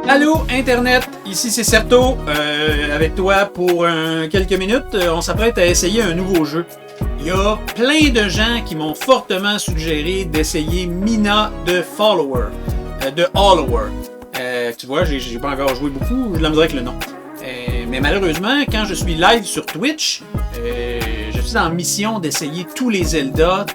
Allô Internet, ici c'est Certo, avec toi pour quelques minutes. On s'apprête à essayer un nouveau jeu. Il y a plein de gens qui m'ont fortement suggéré d'essayer Mina de Follower, de Hollower. Tu vois, j'ai pas encore joué beaucoup, je la misère avec le nom. Mais malheureusement, quand je suis live sur Twitch, je suis en mission d'essayer tous les Zelda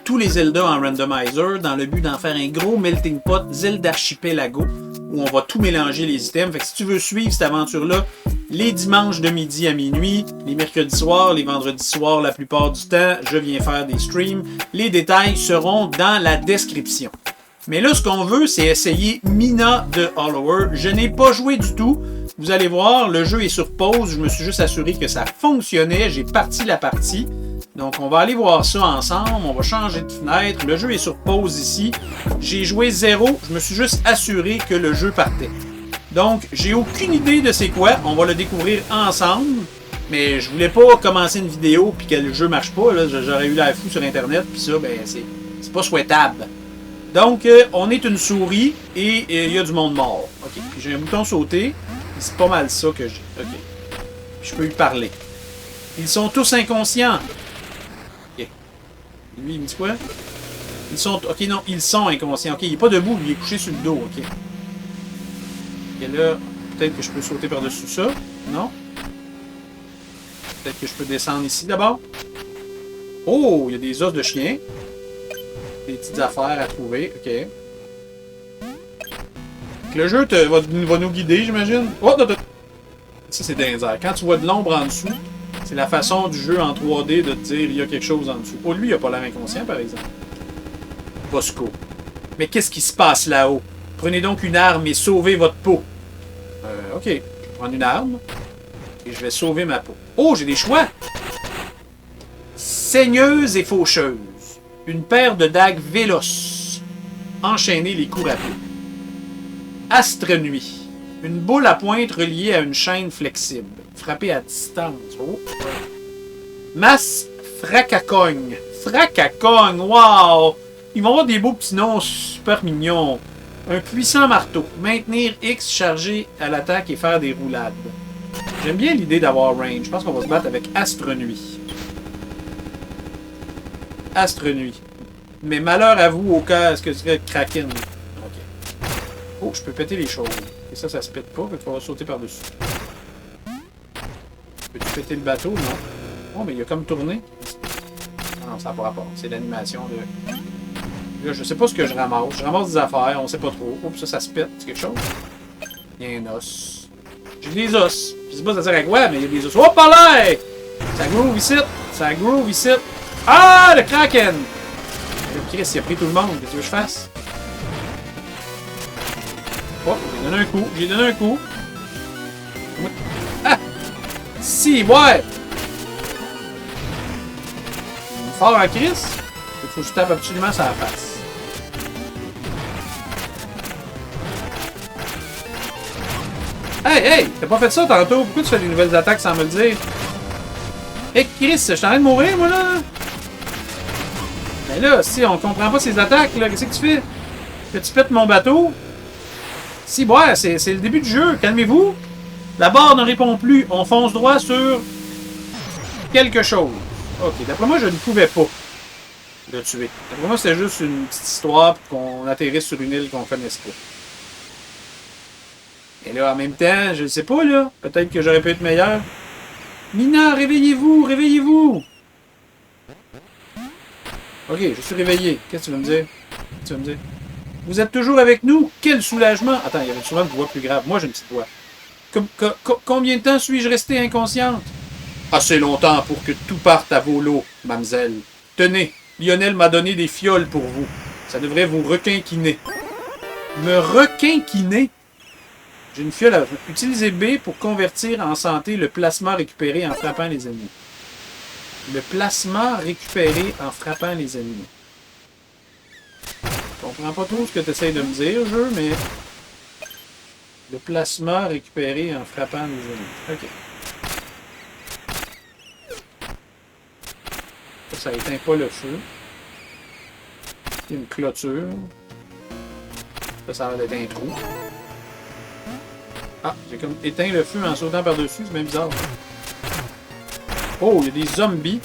en randomizer, dans le but d'en faire un gros melting pot Zelda Archipelago, où on va tout mélanger les items. Fait que si tu veux suivre cette aventure-là, les dimanches de midi à minuit, les mercredis soirs, les vendredis soirs, la plupart du temps, je viens faire des streams. Les détails seront dans la description. Mais là, ce qu'on veut, c'est essayer Mina de Hollower. Je n'ai pas joué du tout. Vous allez voir, le jeu est sur pause. Je me suis juste assuré que ça fonctionnait. J'ai parti la partie. Donc, on va aller voir ça ensemble. On va changer de fenêtre. Le jeu est sur pause ici. J'ai joué 0. Je me suis juste assuré que le jeu partait. Donc, j'ai aucune idée de c'est quoi. On va le découvrir ensemble. Mais je voulais pas commencer une vidéo puis que le jeu marche pas. J'aurais eu l'air fou sur Internet. Puis ça, ben, c'est pas souhaitable. Donc, on est une souris et il y a du monde mort. OK. Puis j'ai un bouton sauter. C'est pas mal ça que j'ai. OK. Puis je peux lui parler. Ils sont tous inconscients. OK. Lui, il me dit quoi? Ils sont... OK, non, ils sont inconscients. OK, il est pas debout, il est couché sur le dos. OK. Et là, peut-être que je peux sauter par-dessus ça. Non? Peut-être que je peux descendre ici d'abord. Oh, il y a des os de chien. Des petites affaires à trouver. OK. Le jeu va nous guider, j'imagine. Oh, ça, c'est dingue. Quand tu vois de l'ombre en dessous, c'est la façon du jeu en 3D de te dire il y a quelque chose en dessous. Oh, lui, il a pas l'air inconscient, par exemple. Bosco. Mais qu'est-ce qui se passe là-haut? Prenez donc une arme et sauvez votre peau. OK. Je vais prendre une arme et je vais sauver ma peau. Oh, j'ai des choix! Saigneuse et faucheuse. Une paire de dagues véloces. Enchaîner les coups rapides. Astre nuit. Une boule à pointe reliée à une chaîne flexible. Frapper à distance. Oh. Masse fracacogne. Fracacogne, wow! Ils vont avoir des beaux petits noms super mignons. Un puissant marteau. Maintenir X chargé à l'attaque et faire des roulades. J'aime bien l'idée d'avoir range. Je pense qu'on va se battre avec Astre nuit. Astre nuit. Mais malheur à vous au cas est-ce que ce serait Kraken. Ok. Oh, je peux péter les choses. Et ça se pète pas, il va sauter par-dessus. Peux-tu péter le bateau? Non. Oh, mais il a comme tourné. Non, ça n'a pas rapport. C'est l'animation de... Là, je sais pas ce que je ramasse. Je ramasse des affaires, on sait pas trop. Oups, ça se pète. C'est quelque chose? Il y a un os. J'ai des os. Je sais pas ça sert à quoi, mais il y a des os. Hop là! Ça groove ici. Ça groove ici. Ah, le Kraken! Chris, il a pris tout le monde. Qu'est-ce que tu veux que je fasse? Oh, j'ai donné un coup. J'ai donné un coup. Ah! Si, ouais! Fort en Chris. Il faut que je tape absolument sur la face. Hey, hey! T'as pas fait ça tantôt? Pourquoi tu fais des nouvelles attaques sans me le dire? Hey, Chris, je suis en train de mourir, moi, là! Mais là, si on comprend pas ces attaques, là, qu'est-ce que tu fais? Que tu pètes mon bateau? Si, ouais, c'est le début du jeu, calmez-vous. La barre ne répond plus, on fonce droit sur quelque chose. Ok, d'après moi, je ne pouvais pas le tuer. D'après moi, c'était juste une petite histoire pour qu'on atterrisse sur une île qu'on connaisse pas. Et là, en même temps, je ne sais pas, là, peut-être que j'aurais pu être meilleur. Mina, réveillez-vous, réveillez-vous! Ok, je suis réveillé. Qu'est-ce que tu veux me dire? Qu'est-ce que tu veux me dire? Vous êtes toujours avec nous? Quel soulagement! Attends, il y avait souvent une voix plus grave. Moi, j'ai une petite voix. Combien de temps suis-je resté inconsciente? Assez longtemps pour que tout parte à vos lots, mademoiselle. Tenez, Lionel m'a donné des fioles pour vous. Ça devrait vous requinquiner. Me requinquiner? J'ai une fiole à... Utilisez B pour convertir en santé le plasma récupéré en frappant les ennemis. Le plasma récupéré en frappant les ennemis. Je comprends pas trop ce que tu essaies de me dire, jeu, mais... Le plasma récupéré en frappant les ennemis. Ok. Ça éteint pas le feu. Il y a une clôture. Ça a l'air d'être un trou. Ah, j'ai comme éteint le feu en sautant par-dessus, c'est même bizarre. Oh, il y a des zombies.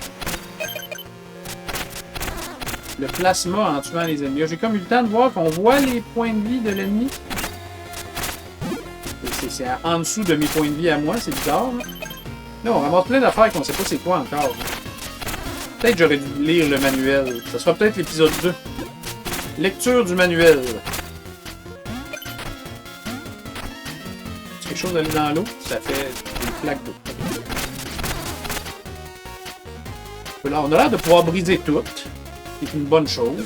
Le plasma en tuant les ennemis. J'ai comme eu le temps de voir qu'on voit les points de vie de l'ennemi. C'est en dessous de mes points de vie à moi, c'est bizarre. Là, on ramasse plein d'affaires qu'on sait pas c'est quoi encore. Peut-être que j'aurais dû lire le manuel. Ça sera peut-être l'épisode 2. Lecture du manuel. C'est quelque chose d'aller dans l'eau, ça fait une flaque d'eau. Là, on a l'air de pouvoir briser tout. C'est une bonne chose.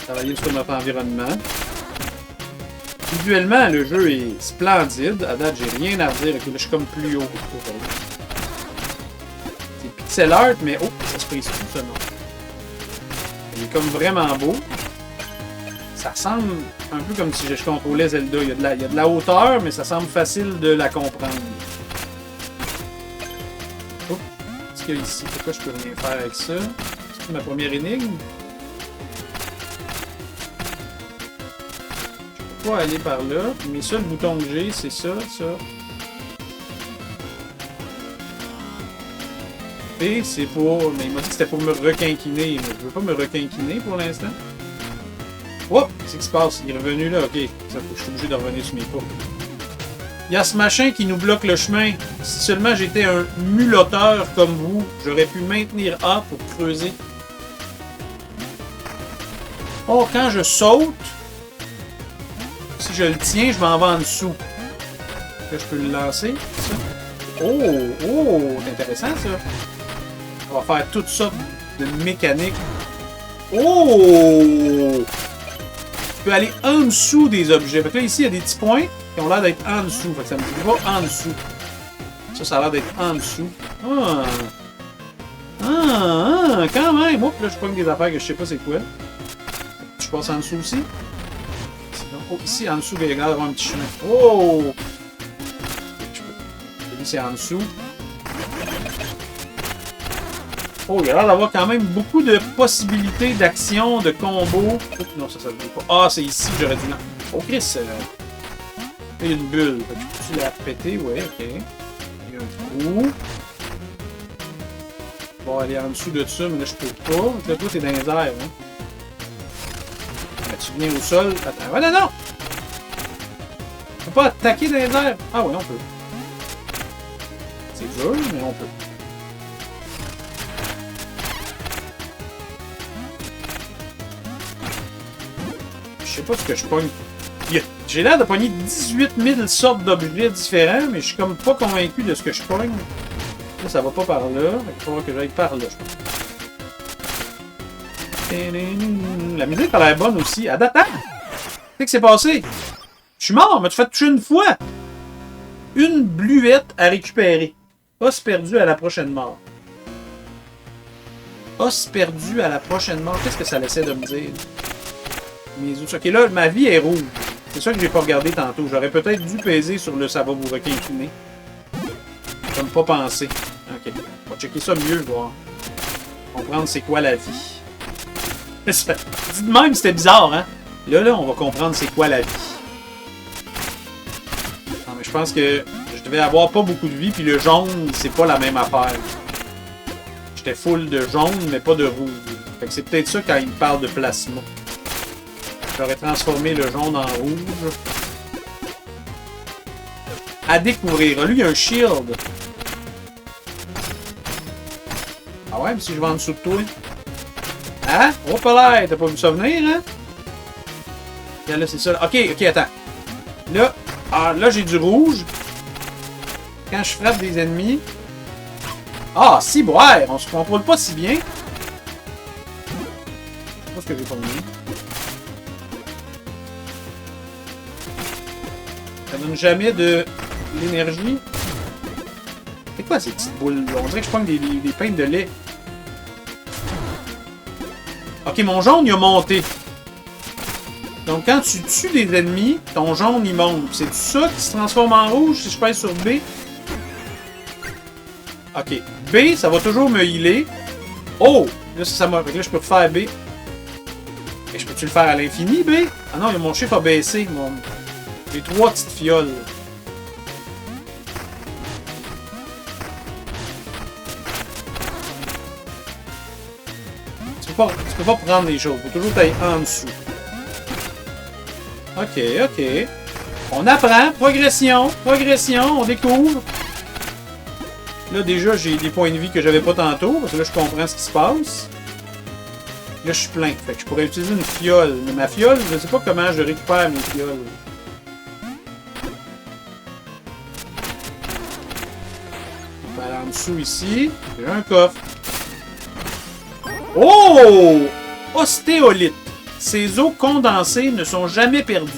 Travailler sur notre environnement. Visuellement, le jeu est splendide. À date, j'ai rien à dire. Okay, là, je suis comme plus haut. C'est pixel art, mais oh, ça se prise tout, ça, non. Il est comme vraiment beau. Ça semble un peu comme si je contrôlais Zelda. Il y a de la hauteur, mais ça semble facile de la comprendre. Oh, qu'est-ce qu'il y a ici? Pourquoi je peux rien faire avec ça? C'est ma première énigme. Je peux pas aller par là. Mes seuls boutons que j'ai, c'est ça, ça. Et c'est pour... Mais il m'a dit que c'était pour me requinquiner. Mais je veux pas me requinquiner pour l'instant. Oh! Qu'est-ce qui se passe? Il est revenu là, ok. Ça, je suis obligé de revenir sur mes pas. Il y a ce machin qui nous bloque le chemin. Si seulement j'étais un mulotteur comme vous, j'aurais pu maintenir A pour creuser. Oh, quand je saute, si je le tiens, je m'en vais en dessous. Là, je peux le lancer, ça. Oh! Oh! C'est intéressant, ça. On va faire toutes sortes de mécaniques. Oh! Tu peux aller en dessous des objets. Fait que là, ici, il y a des petits points qui ont l'air d'être en dessous. Fait que ça me dit pas en dessous. Ça a l'air d'être en dessous. Ah! Ah! Quand même! Oups, là, je pogne des affaires que je sais pas c'est quoi. Je passe en dessous aussi. Sinon, oh, ici, en dessous, il y a l'air d'avoir un petit chemin. Oh! Lui, c'est en dessous. Oh, il y a l'air d'avoir quand même beaucoup de possibilités d'action, de combos. Oh, non, ça ne veut pas. Ah, c'est ici que j'aurais dû... Oh, Chris, il y a une bulle. Tu l'as pété, ouais, ok. Il y a un trou. Bon, aller en dessous de ça, mais là, je peux pas. Là, toi, t'es dans les airs, hein. Là, tu viens au sol. Attends, ouais, non! On peut pas attaquer dans les airs. Ah, ouais, on peut. C'est dur, mais on peut. Je sais pas ce que je pogne. J'ai l'air de pogner 18 000 sortes d'objets différents, mais je suis comme pas convaincu de ce que je pogne. Là, ça va pas par là. Il va falloir que j'aille par là, je pense. La musique a l'air bonne aussi. À date, qu'est-ce qui s'est passé? Je suis mort, mais tu fais toucher une fois. Une bluette à récupérer. Os perdu à la prochaine mort. Os perdu à la prochaine mort. Qu'est-ce que ça laissait de me dire? Mes os. Ok, là, ma vie est rouge. C'est ça que j'ai pas regardé tantôt. J'aurais peut-être dû peser sur le ça va vous requinciner. Comme pas pensé. Ok. On va checker ça mieux, voir. Comprendre c'est quoi la vie. Dites même, c'était bizarre, hein? Là, on va comprendre c'est quoi la vie. Non, mais je pense que je devais avoir pas beaucoup de vie, puis le jaune, c'est pas la même affaire. J'étais full de jaune, mais pas de rouge. Fait que c'est peut-être ça quand il me parle de plasma. J'aurais transformé le jaune en rouge. À découvrir. Lui, il y a un shield. Ah ouais, mais si je vais en dessous de toi? Hein? Oh, pas l'air! T'as pas vu ça venir, hein? Et là, c'est ça. Ok, attends. Là, j'ai du rouge. Quand je frappe des ennemis... Ah, si, ouais! On se contrôle pas si bien. Je sais pas ce que j'ai pas mis. Ça donne jamais de l'énergie. C'est quoi ces petites boules? On dirait que je prends des pintes de lait. Ok, mon jaune, il a monté. Donc, quand tu tues des ennemis, ton jaune, il monte. C'est ça qui se transforme en rouge si je pèse sur B? Ok. B, ça va toujours me healer. Oh! Là, ça m'a. Fait que là, je peux refaire B. Et je peux-tu le faire à l'infini, B? Ah non, mon chiffre a baissé. J'ai 3 petites fioles. Tu peux pas prendre les choses. Faut toujours aller en dessous. Ok, ok. On apprend. Progression. Progression. On découvre. Là, déjà, j'ai des points de vie que j'avais pas tantôt. Parce que là, je comprends ce qui se passe. Là, je suis plein. Fait que je pourrais utiliser une fiole. Mais ma fiole, je sais pas comment je récupère mes fioles. On va aller en dessous ici. J'ai un coffre. Oh! Ostéolite. Ces eaux condensées ne sont jamais perdues.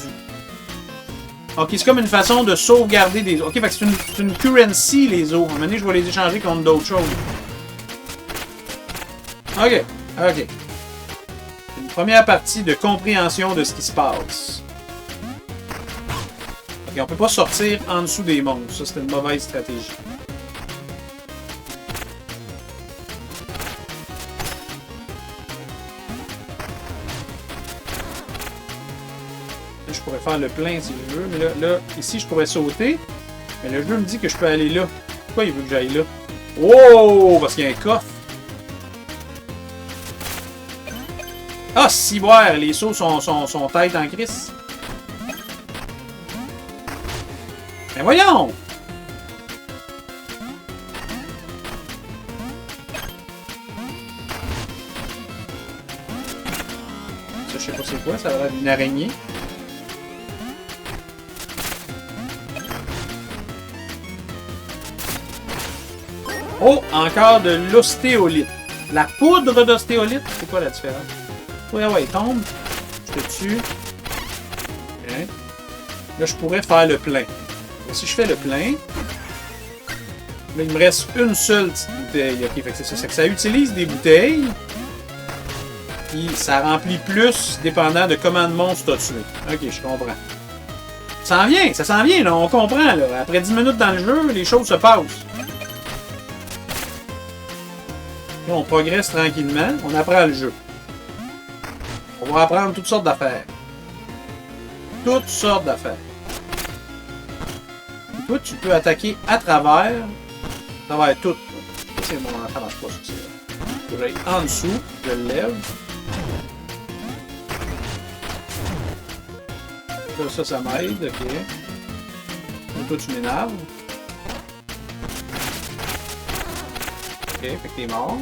Ok, c'est comme une façon de sauvegarder des eaux. Ok, fait que c'est une currency, les eaux. À un moment donné, je vais les échanger contre d'autres choses. Ok, ok. Une première partie de compréhension de ce qui se passe. Ok, on peut pas sortir en dessous des monstres. Ça, c'était une mauvaise stratégie. Je pourrais faire le plein si je veux, mais là, ici, je pourrais sauter. Mais le jeu me dit que je peux aller là. Pourquoi il veut que j'aille là? Oh! Parce qu'il y a un coffre. Ah, si, boire, les sauts sont tête en crise. Mais voyons! Ça, je sais pas c'est quoi, ça a l'air d'une araignée. Oh, encore de l'ostéolite. La poudre d'ostéolite, c'est quoi la différence? Ouais, ouais, il tombe. Je te tue. Okay. Là, je pourrais faire le plein. Et si je fais le plein, là, il me reste une seule petite bouteille. Ok, fait que c'est ça. C'est que ça utilise des bouteilles. Puis ça remplit plus dépendant de comment de monstres t'as tué. Ok, je comprends. Ça s'en vient, ça s'en vient, là. On comprend, là. Après 10 minutes dans le jeu, les choses se passent. Là, on progresse tranquillement. On apprend le jeu. On va apprendre toutes sortes d'affaires. Toutes sortes d'affaires. Toi, tu peux attaquer à travers tout. C'est bon, ça marche pas, ça. Faut que j'aille en dessous. Je le lève. Ça m'aide, ok. Et toi, tu m'énerves. Ok, fait que t'es mort.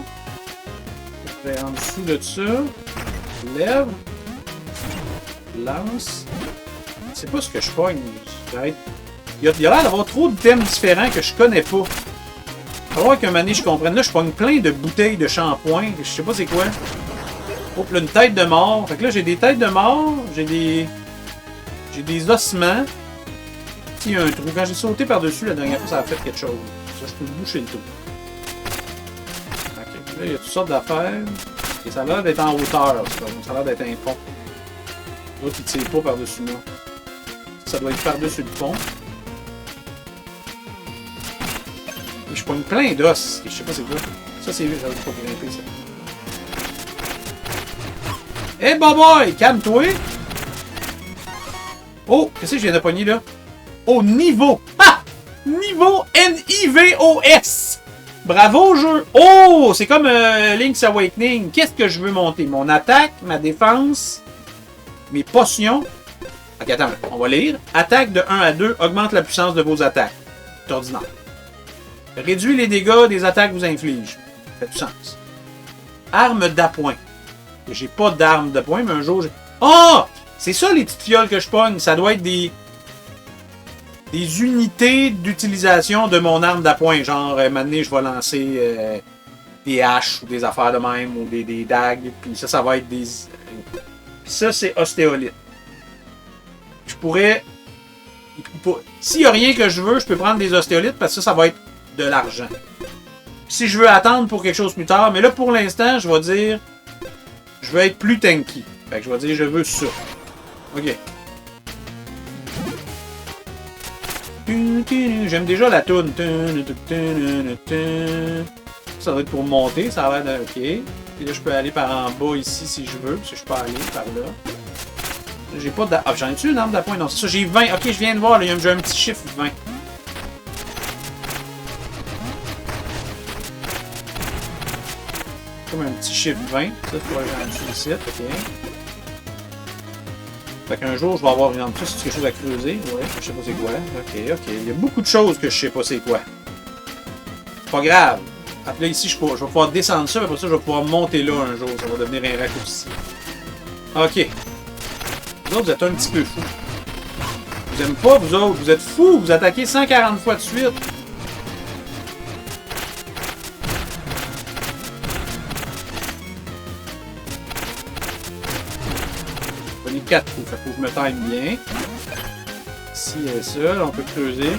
Je vais en dessous de ça. Lève. Lance. Je sais pas ce que je pogne. Il y a l'air d'avoir trop de thèmes différents que je connais pas. Il va falloir qu'un moment donné je comprenne. Là, je pogne plein de bouteilles de shampoing. Je sais pas c'est quoi. Oh, là, une tête de mort. Fait que là, j'ai des têtes de mort. J'ai des ossements. Il y a un trou. Quand j'ai sauté par-dessus la dernière fois, ça a fait quelque chose. Ça, je peux boucher le trou. Ok. Là, il y a toutes sortes d'affaires. Et ça a l'air d'être en hauteur. Ça a l'air d'être un pont. L'autre, il tire pas par-dessus moi. Ça doit être par-dessus le pont. Et je pogne plein d'os. Je sais pas c'est quoi. Ça, c'est... J'avais pas grimper, ça. Eh, hey, boy! Calme-toi! Oh! Qu'est-ce que je viens de pogner, là? Oh, niveau! Ah! Niveau NIVOS! Bravo, jeu! Oh! C'est comme Link's Awakening. Qu'est-ce que je veux monter? Mon attaque, ma défense, mes potions. Ok, attends, on va lire. Attaque de 1 à 2 augmente la puissance de vos attaques. C'est ordinaire. Réduit les dégâts des attaques que vous infligent. Ça fait du sens. Arme d'appoint. J'ai pas d'arme de poing, mais un jour j'ai... Oh! C'est ça les petites fioles que je pogne. Ça doit être des unités d'utilisation de mon arme d'appoint. Genre, maintenant, je vais lancer des haches ou des affaires de même ou des dagues. Puis ça va être des... Ça, c'est ostéolite. Je pourrais... S'il n'y a rien que je veux, je peux prendre des ostéolites parce que ça va être de l'argent. Si je veux attendre pour quelque chose plus tard, mais là, pour l'instant, je vais dire... Je veux être plus tanky. Fait que je vais dire, je veux ça. Ok. J'aime déjà la toune. Ça va être pour monter, ça a l'air de... Ok. Puis là, je peux aller par en bas ici si je veux, parce que je peux aller par là. J'ai pas de... Ah, j'en ai-tu une arme d'appoint? Non, c'est ça, j'ai 20. Ok, je viens de voir, là, j'ai un petit chiffre 20. Comme un petit chiffre 20. Ça, tu vois, j'en ai sur le site, ok. Fait qu'un jour, je vais avoir une arme. Ça, c'est quelque chose à creuser. Ouais, je sais pas c'est quoi. Ok, ok. Il y a beaucoup de choses que je sais pas c'est quoi. Pas grave. Après, là, ici, je vais pouvoir descendre ça, mais après ça, je vais pouvoir monter là un jour. Ça va devenir un raccourci. Ok. Vous autres, vous êtes un petit peu fous. Vous aimez pas, vous autres. Vous êtes fous. Vous attaquez 140 fois de suite. J'en ai 4 coups. Fait que faut que je me time bien. Ici, il y a ça. Là, on peut creuser.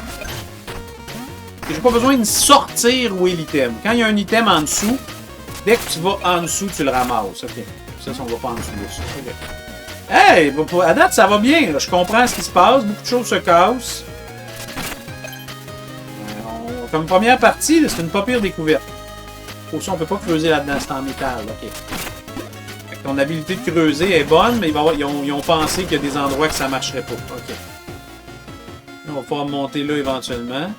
J'ai pas besoin de sortir où est l'item. Quand il y a un item en dessous, dès que tu vas en dessous, tu le ramasses. Ok. Ça, on va pas en dessous de ça. Ok. Hey! À date, ça va bien. Là. Je comprends ce qui se passe. Beaucoup de choses se cassent. Comme première partie, c'est une pas pire découverte. Aussi, on peut pas creuser là-dedans. C'est en métal. Ok. Fait que ton habilité de creuser est bonne, mais ils ont pensé qu'il y a des endroits que ça marcherait pas. Ok. Là, on va pouvoir monter là éventuellement.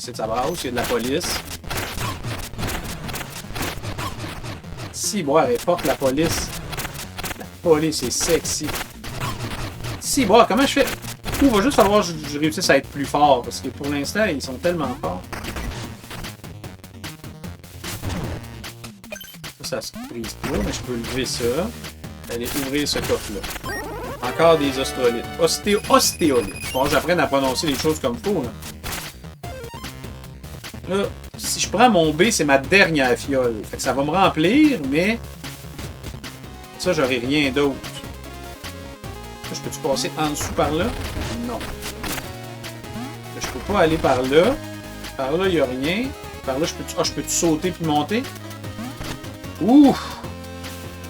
C'est de sa brasse, il y a de la police. Si, bon, elle est forte, la police. La police est sexy. Si, bon, comment je fais? Il va juste falloir que je réussisse à être plus fort, parce que pour l'instant, ils sont tellement forts. Ça se prise pas, mais je peux lever ça. Aller ouvrir ce coffre-là. Encore des ostéolites. Ostéolites. Faut que j'apprenne à prononcer les choses comme il faut, là. Là, si je prends mon B, c'est ma dernière fiole. Fait que ça va me remplir, mais... Ça, j'aurai rien d'autre. Je peux-tu passer en dessous par là? Non. Je peux pas aller par là. Par là, il n'y a rien. Par là, je peux-tu... Ah, je peux-tu sauter puis monter? Ouh!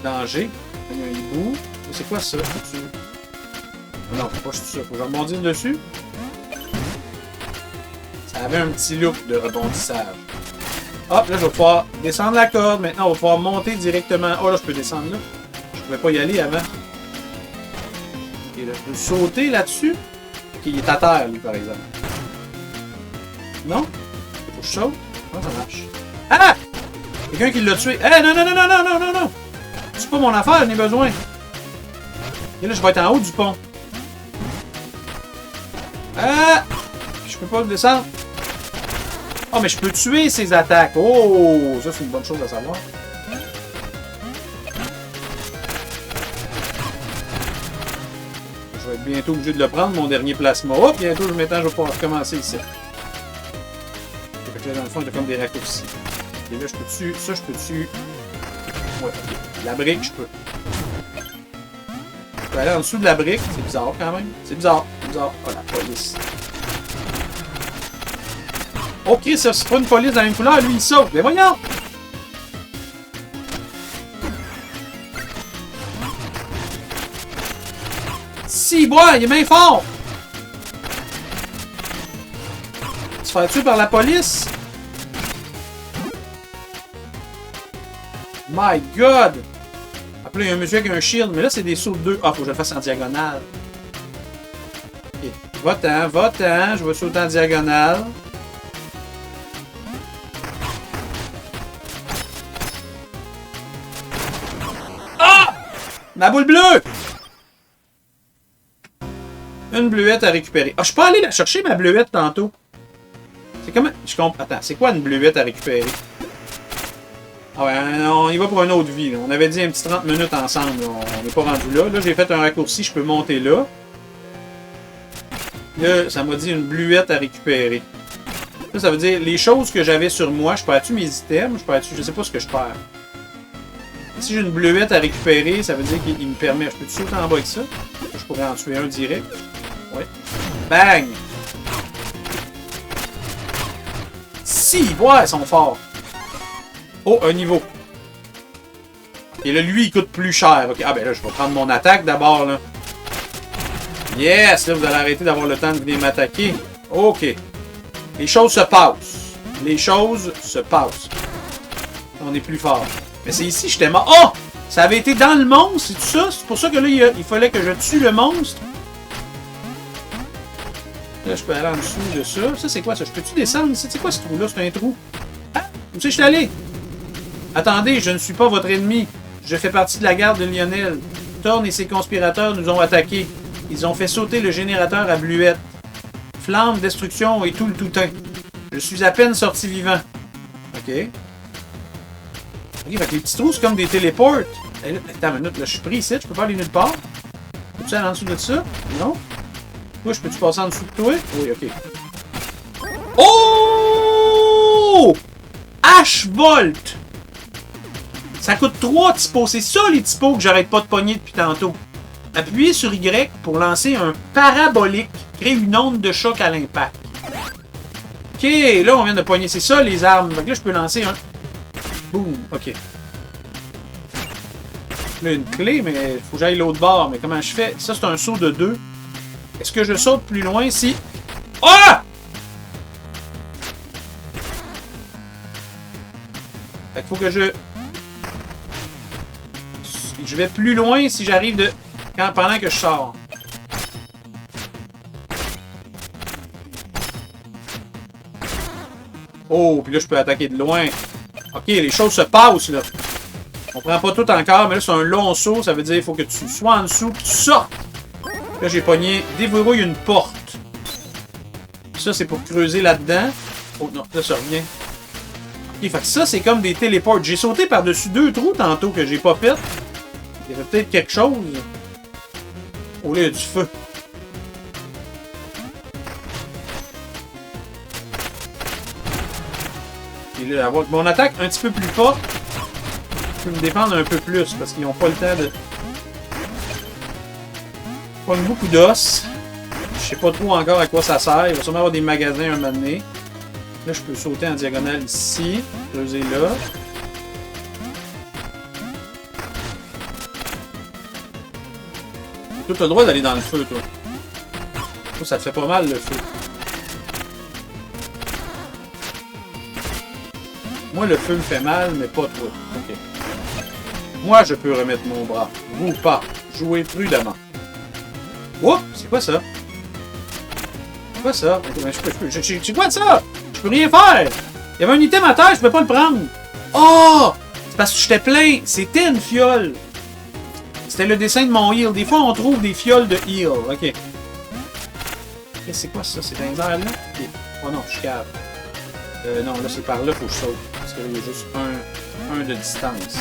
Danger. Il y a un hibou. C'est quoi ça? Non, faut pas que je tue ça. Faut que je rebondisse dessus. Ça avait un petit look de rebondissage. Hop, là, je vais pouvoir descendre la corde. Maintenant, on va pouvoir monter directement. Oh, là, je peux descendre là. Je pouvais pas y aller avant. Et là, je peux sauter là-dessus. Ok, il est à terre, lui, par exemple. Non? Faut que je saute? Non, ça marche. Ah! Quelqu'un qui l'a tué. Eh, non, non, non, non, non, non, non, non! C'est pas mon affaire, j'en ai besoin. Et là, je vais être en haut du pont. Ah! Je peux pas descendre. Oh, mais je peux tuer ses attaques. Oh! Ça, c'est une bonne chose à savoir. Je vais être bientôt obligé de le prendre, mon dernier plasma. Oh! Bientôt, je vais pouvoir recommencer ici. Fait que là, dans le fond, il y a comme des raccourcis. Et là, je peux dessus. Ça, je peux dessus. Ouais, ok. La brique, je peux. Je peux aller en dessous de la brique. C'est bizarre quand même. C'est bizarre. C'est bizarre. Oh, la police. Ok, ça, c'est pas une police dans la même couleur. Lui, il saute. Mais voyons! Si, bois, il est bien fort! Tu te fais tuer par la police? My God! Après, il y a un monsieur avec un shield, mais là, c'est des sauts de 2. Ah, faut que je le fasse en diagonale. Ok. Va-t'en, va-t'en. Je vais sauter en diagonale. Ah! Ma boule bleue! Une bleuette à récupérer. Ah, je peux aller la chercher, ma bleuette, tantôt. C'est comment... Je comprends. Attends, c'est quoi une bleuette à récupérer? Ah ouais, on y va pour une autre vie. Là. On avait dit un petit 30 minutes ensemble. On n'est pas rendu là. Là, j'ai fait un raccourci, je peux monter là. Là, ça m'a dit une bluette à récupérer. Là, ça veut dire les choses que j'avais sur moi. Je perds-tu mes items? Je sais pas ce que je perds. Si j'ai une bleuette à récupérer, ça veut dire qu'il me permet... Je peux sauter en bas avec ça? Je pourrais en tuer un direct. Ouais. Bang! Si! Ouais, ils sont forts. Oh, un niveau. Et là, lui, il coûte plus cher. Okay. Ah ben là, je vais prendre mon attaque d'abord, là. Yes! Là, vous allez arrêter d'avoir le temps de venir m'attaquer. OK. Les choses se passent. Les choses se passent. On est plus fort. Mais c'est ici que j'étais mort. Oh! Ça avait été dans le monstre, c'est tout ça? C'est pour ça que là, il fallait que je tue le monstre. Là, je peux aller en dessous de ça. Ça, c'est quoi ça? Je peux-tu descendre ici? C'est quoi ce trou-là? C'est un trou. Ah! Où c'est que je suis allé? Attendez, je ne suis pas votre ennemi. Je fais partie de la garde de Lionel. Thorn et ses conspirateurs nous ont attaqués. Ils ont fait sauter le générateur à Bluette. Flamme, destruction et tout le toutin. Je suis à peine sorti vivant. Ok. Ok, fait que les petits trous, c'est comme des téléportes. Et là, attends une minute, là, je suis pris ici, je peux pas aller nulle part. Peux-tu aller en dessous de ça? Non? Toi, je peux-tu passer en dessous de toi? Oui, ok. Oh! H-Volt! Ça coûte 3 typos. C'est ça les typos que j'arrête pas de pogner depuis tantôt. Appuyez sur Y pour lancer un parabolique. Créer une onde de choc à l'impact. Ok, là on vient de pogner. C'est ça les armes. Donc là je peux lancer un... Boum, ok. Là une clé, mais il faut que j'aille l'autre bord. Mais comment je fais? Ça c'est un saut de 2. Est-ce que je saute plus loin si... Ah! Fait qu'il faut que je... Je vais plus loin si j'arrive de... pendant que je sors. Oh, puis là, je peux attaquer de loin. Ok, les choses se passent, là. On prend pas tout encore, mais là, c'est un long saut. Ça veut dire qu'il faut que tu sois en dessous, que tu sortes. Là, j'ai pogné. Déverrouille une porte. Ça, c'est pour creuser là-dedans. Oh non, là, ça revient. Ok, fait que ça, c'est comme des téléportes. J'ai sauté par-dessus 2 trous tantôt que j'ai pas fait. Il y avait peut-être quelque chose. Oh là, il y a du feu. Et là, avec mon attaque un petit peu plus forte, je peux me défendre un peu plus parce qu'ils n'ont pas le temps de... Pas beaucoup d'os. Je sais pas trop encore à quoi ça sert. Il va sûrement avoir des magasins un moment donné. Là, je peux sauter en diagonale ici. Creuser là. Toi, t'as le droit d'aller dans le feu, toi. Toi, ça te fait pas mal, le feu. Moi, le feu me fait mal, mais pas toi. Ok. Moi, je peux remettre mon bras. Vous pas. Jouez prudemment. Oups! C'est quoi ça? C'est quoi ça? C'est quoi de ça? Je peux rien faire! Il y avait un item à terre, je peux pas le prendre. Oh! C'est parce que j'étais plein. C'était une fiole. C'était le dessin de mon heal. Des fois, on trouve des fioles de heal. Ok. C'est quoi ça? C'est dans les airs, là? Ok. Oh non, je suis cave. Non, là, c'est par là, faut que je saute. Parce qu'il y a juste un de distance.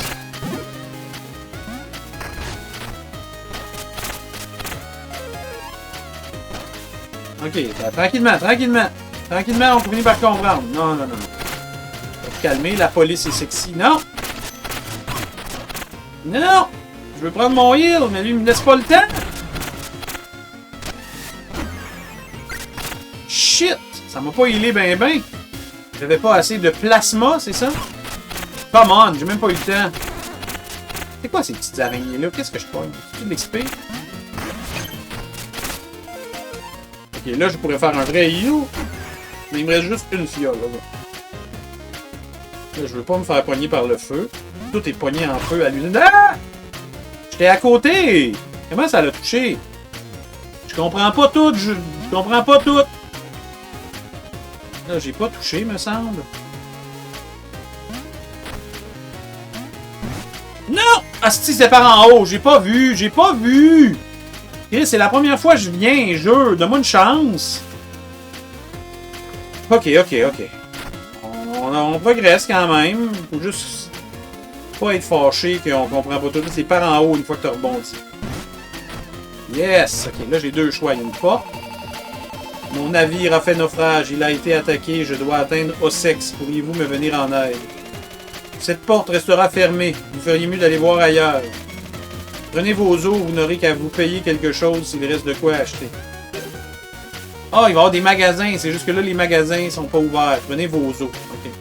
Ok, tranquillement, tranquillement. Tranquillement, on finit par comprendre. Non, non, non. Faut te calmer, la police est sexy. Non! Non! Je veux prendre mon heal, mais lui, il me laisse pas le temps. Shit! Ça m'a pas healé ben ben. J'avais pas assez de plasma, c'est ça? Come on, j'ai même pas eu le temps. C'est quoi ces petites araignées-là? Qu'est-ce que je pogne? C'est de l'XP? Ok, là, je pourrais faire un vrai heal. Mais il me reste juste une fiole, là. Là, je veux pas me faire pogner par le feu. Tout est pogné en feu à l'usine. Ah! J'étais à côté! Comment ça l'a touché? Je comprends pas tout, je comprends pas tout. Là, j'ai pas touché, me semble. Non! Asti, c'est par en haut. J'ai pas vu, j'ai pas vu. C'est la première fois que je viens, jeu. Donne-moi une chance. Ok, ok, ok. On progresse quand même. Faut juste pas être fâché qu'on comprend pas tout. C'est par en haut une fois que tu rebondis. Yes! Ok, là j'ai deux choix. Il y a une porte. Mon navire a fait naufrage. Il a été attaqué. Je dois atteindre Ossex. Pourriez-vous me venir en aide? Cette porte restera fermée. Vous feriez mieux d'aller voir ailleurs. Prenez vos eaux. Vous n'aurez qu'à vous payer quelque chose s'il reste de quoi acheter. Ah, il va y avoir des magasins. C'est juste que là, les magasins sont pas ouverts. Prenez vos eaux. Ok.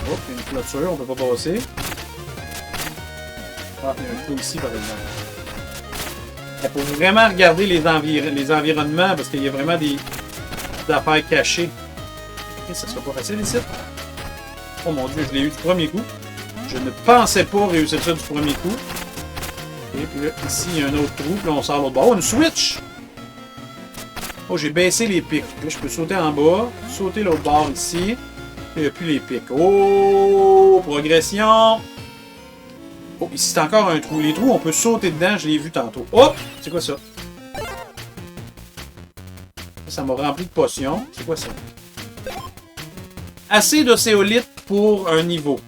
Oh, il y a une clôture. On peut pas passer. Ah, il y a un trou ici, par exemple. Il faut vraiment regarder les environnements parce qu'il y a vraiment des affaires cachées. Et ça sera pas facile ici. Oh mon dieu, je l'ai eu du premier coup. Je ne pensais pas réussir ça du premier coup. Et puis là, ici, il y a un autre trou. Puis là, on sort l'autre bord. Oh, une switch! Oh, j'ai baissé les pics. Là, je peux sauter en bas. Sauter l'autre bord ici. Il n'y a plus les pics. Oh! Progression! Oh, ici, c'est encore un trou. Les trous, on peut sauter dedans. Je l'ai vu tantôt. Oh! C'est quoi ça? Ça m'a rempli de potions. C'est quoi ça? Assez d'océolite pour un niveau.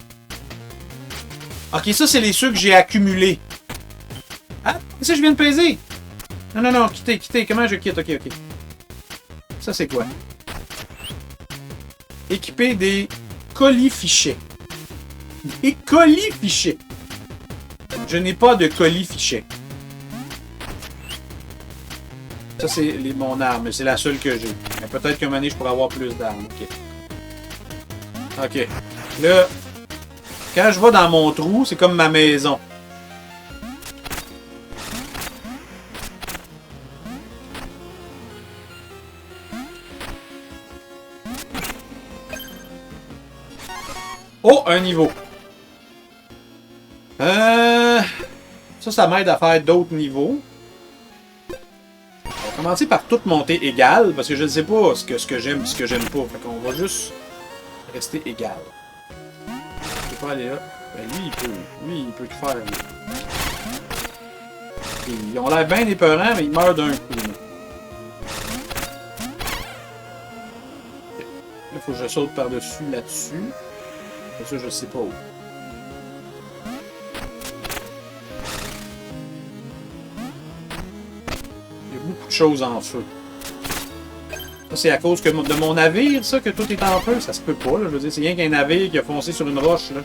Ok, ça, c'est les ceux que j'ai accumulés. Ah, c'est ça que je viens de peser. Non, non, non, quittez, quittez. Comment je quitte? Ok, ok. Ça, c'est quoi? Équiper des colis fichets. Des colis fichets. Je n'ai pas de colis fichets. Ça, c'est mon arme. C'est la seule que j'ai. Mais peut-être qu'un moment donné, je pourrais avoir plus d'armes. Ok. Ok. Là, quand je vais dans mon trou, c'est comme ma maison. Oh, un niveau. Ça m'aide à faire d'autres niveaux. On va commencer par tout monter égal, parce que je ne sais pas ce que j'aime et ce que j'aime pas. Fait qu'on va juste rester égal. Je peux pas aller là. Ben lui, il peut tout faire. Ils ont l'air bien épeurants, mais ils meurent d'un coup. Là, il faut que je saute par-dessus là-dessus. Ça, je sais pas où. Il y a beaucoup de choses en feu. Ça, c'est à cause de mon navire, ça, que tout est en feu. Ça se peut pas, là. Je veux dire, c'est rien qu'un navire qui a foncé sur une roche, là.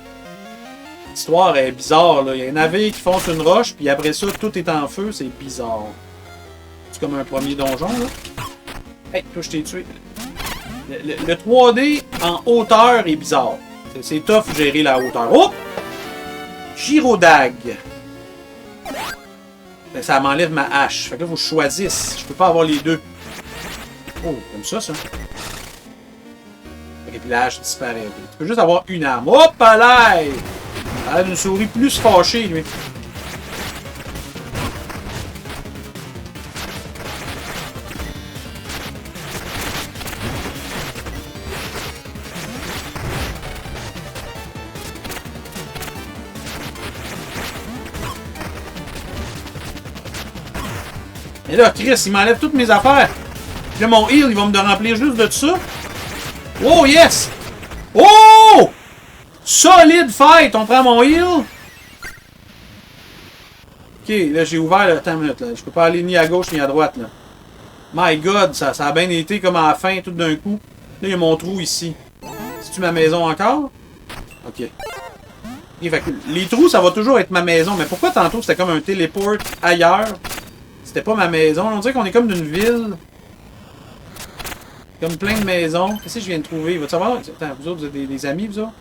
L'histoire est bizarre, là. Il y a un navire qui fonce sur une roche, puis après ça, tout est en feu. C'est bizarre. C'est comme un premier donjon, là. Hey, toi, je t'ai tué. Le 3D en hauteur est bizarre. C'est tough gérer la hauteur. Oh! Gyrodag. Ça m'enlève ma hache. Fait que là, il faut que je choisisse. Je peux pas avoir les deux. Oh, comme ça. Et puis la hache disparaît. Tu peux juste avoir une arme. Hop là! Elle a une souris plus fâchée, lui. Et là, Chris, il m'enlève toutes mes affaires. Puis là, mon heal, il va me remplir juste de ça. Oh, yes! Oh! Solide fight! On prend mon heal. Ok, là, j'ai ouvert le temps minute, là. Je peux pas aller ni à gauche ni à droite, là. My God, ça a bien été comme à la fin, tout d'un coup. Là, il y a mon trou ici. C'est-tu ma maison encore? Ok. Et fait que les trous, ça va toujours être ma maison. Mais pourquoi tantôt, c'était comme un téléport ailleurs? C'était pas ma maison. On dirait qu'on est comme d'une ville. Comme plein de maisons. Qu'est-ce que je viens de trouver? Va-tu savoir? Attends, vous autres, vous êtes des amis, vous autres?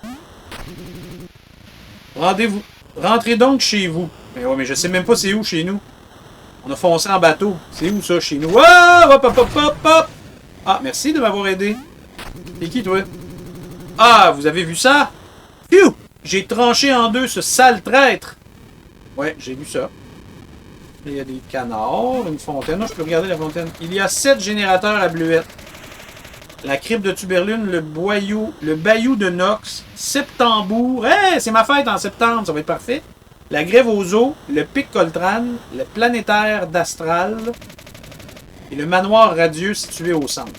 Rendez-vous. Rentrez donc chez vous. Mais ouais, mais je sais même pas c'est où chez nous. On a foncé en bateau. C'est où ça chez nous? Oh! Hop, hop, hop, hop, hop! Ah, merci de m'avoir aidé. T'es qui, toi? Ah, vous avez vu ça? Phew! J'ai tranché en deux ce sale traître. Ouais, j'ai vu ça. Il y a des canards, une fontaine. Non, je peux regarder la fontaine. Il y a 7 générateurs à bleuette. La crypte de Tuberlune, le bayou de Nox, Septembourg. Hey, c'est ma fête en septembre, ça va être parfait. La grève aux eaux, le pic Coltrane, le planétaire d'Astral et le manoir radieux situé au centre.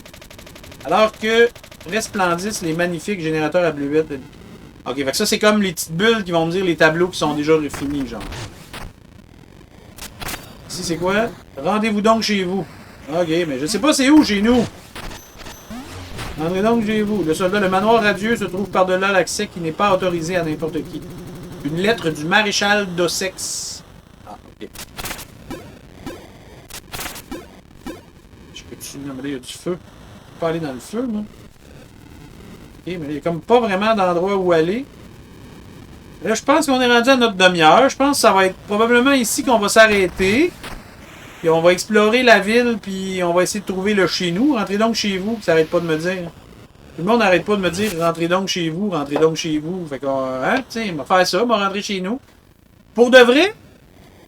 Alors que resplendissent les magnifiques générateurs à bleuette. Ok, fait que ça c'est comme les petites bulles qui vont me dire les tableaux qui sont déjà finis, genre. Ici, c'est quoi? Rendez-vous donc chez vous. Ok, mais je sais pas c'est où chez nous. Rendez donc chez vous. Le soldat, le manoir radieux se trouve par-delà l'accès qui n'est pas autorisé à n'importe qui. Une lettre du maréchal d'Ossex. Ah, ok. Je peux-tu... Non, mais là, il y a du feu. Je peux pas aller dans le feu, moi. Ok, mais il n'y a comme pas vraiment d'endroit où aller. Là, je pense qu'on est rendu à notre demi-heure. Je pense que ça va être probablement ici qu'on va s'arrêter. Puis on va explorer la ville, puis on va essayer de trouver le chez nous. Rentrez donc chez vous, ça arrête pas de me dire. Tout le monde n'arrête pas de me dire rentrez donc chez vous, rentrez donc chez vous. Fait que, hein, tiens, on va faire ça, on va rentrer chez nous. Pour de vrai,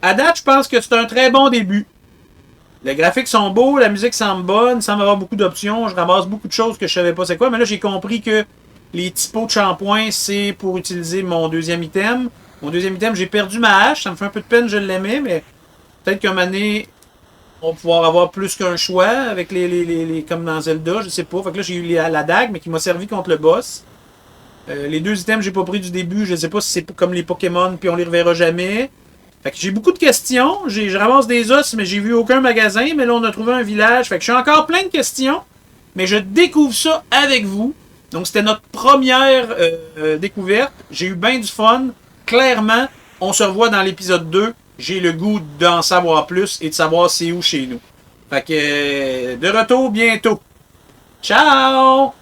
à date, je pense que c'est un très bon début. Les graphiques sont beaux, la musique semble bonne, il semble avoir beaucoup d'options, je ramasse beaucoup de choses que je savais pas c'est quoi, mais là j'ai compris que les typos de shampoing, c'est pour utiliser mon deuxième item. Mon deuxième item, j'ai perdu ma hache, ça me fait un peu de peine, je l'aimais, mais peut-être qu'un moment donné, on va pouvoir avoir plus qu'un choix avec les comme dans Zelda, je sais pas. Fait que là j'ai eu la dague, mais qui m'a servi contre le boss. Les deux items, j'ai pas pris du début, je sais pas si c'est comme les Pokémon, puis on les reverra jamais. Fait que j'ai beaucoup de questions. Je ramasse des os, mais j'ai vu aucun magasin. Mais là, on a trouvé un village. Fait que j'ai encore plein de questions. Mais je découvre ça avec vous. Donc, c'était notre première découverte. J'ai eu bien du fun. Clairement, on se revoit dans l'épisode 2. J'ai le goût d'en savoir plus et de savoir c'est où chez nous. Fait que de retour bientôt. Ciao!